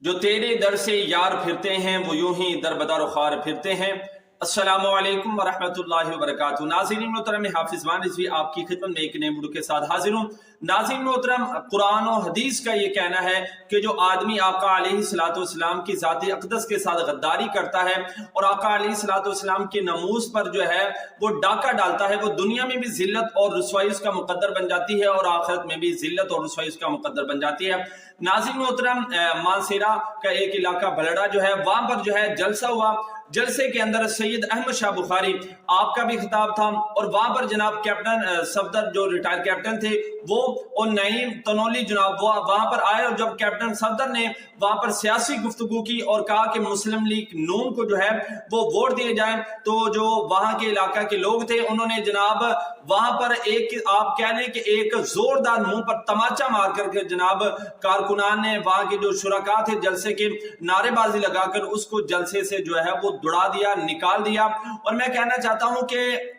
जो तेरे दर से यार फिरते हैं वो यूं ही दर बदर ख्वार फिरते हैं। अस्सलामु अलैकुम वरहमतुल्लाहि वबरकातुहू। नाज़रीन मोहतरम, हाफिज़ मान रिज़वी आपकी खिदमत में एक नए वीडियो के साथ हाजिर हूँ। नाज़रीन मोहतरम, कुरान और हदीस का ये कहना है कि जो आदमी आका अलैहिस्सलाम की ज़ाती अक़दस के साथ गद्दारी करता है और आका अलैहिस्सलाम के नमूस पर जो है वो डाका डालता है, वो दुनिया में भी ज़िल्लत और रुसवाई उसका मुक़द्दर बन जाती है और आखिरत में भी ज़िल्लत और रुसवाई उसका मुक़द्दर बन जाती है। नाज़रीन मोहतरम, मानसेरा का एक इलाका भलड़ा जो है, वहाँ पर जो है जलसा हुआ। जलसे के अंदर सैयद अहमद शाह बुखारी आपका भी खिताब था और वहां पर जनाब कैप्टन सफदर जो रिटायर कैप्टन थे वो और नईम तनोली जनाब वो वहां पर आए और जब कैप्टन सफदर ने वहां पर सियासी गुफ्तगू की और कहा कि मुस्लिम लीग नून को जो है वो वोट दिए जाए, तो जो वहां के इलाका के लोग थे उन्होंने जनाब वहां पर एक आप कह लें कि एक जोरदार मुंह पर तमाचा मार करके जनाब कारकुनान ने वहां के जो शुरका थे जलसे के नारेबाजी लगाकर उसको जलसे से जो है वो दुड़ा दिया, निकाल दिया। और मैं कहना चाहता हूं कि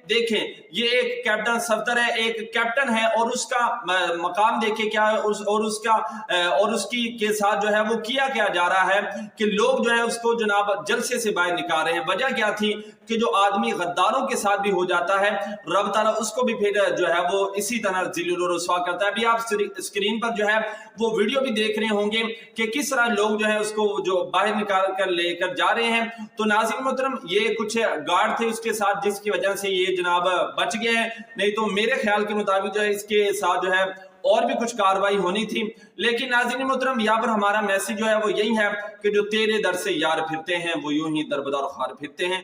देखें, ये एक कैप्टन सफदर है, एक कैप्टन है और उसका मकाम देखे क्या है और उसकी के साथ जो है वो किया क्या जा रहा है कि लोग जो है उसको जनाब जलसे से बाहर निकाल रहे हैं। वजह क्या थी कि जो आदमी गद्दारों के साथ भी हो जाता है, रब ताला उसको भी फिर जो है वो इसी तरह जिल्लत और रुसवा करता है। अभी आप स्क्रीन पर जो है वो वीडियो भी देख रहे होंगे कि किस तरह लोग जो है उसको जो बाहर निकाल कर लेकर जा रहे हैं। तो नाज़रीन मोहतरम, ये कुछ गार्ड थे उसके साथ जिसकी वजह से ये जनाब बच गए हैं, नहीं तो मेरे ख्याल के मुताबिक जो है इसके साथ जो है और भी कुछ कार्रवाई होनी थी। लेकिन नाज़रीन मोहतरम, यहाँ पर हमारा मैसेज जो है वो यही है कि जो तेरे दर से यार फिरते हैं वो यूं ही दर बदर ख्वार फिरते हैं।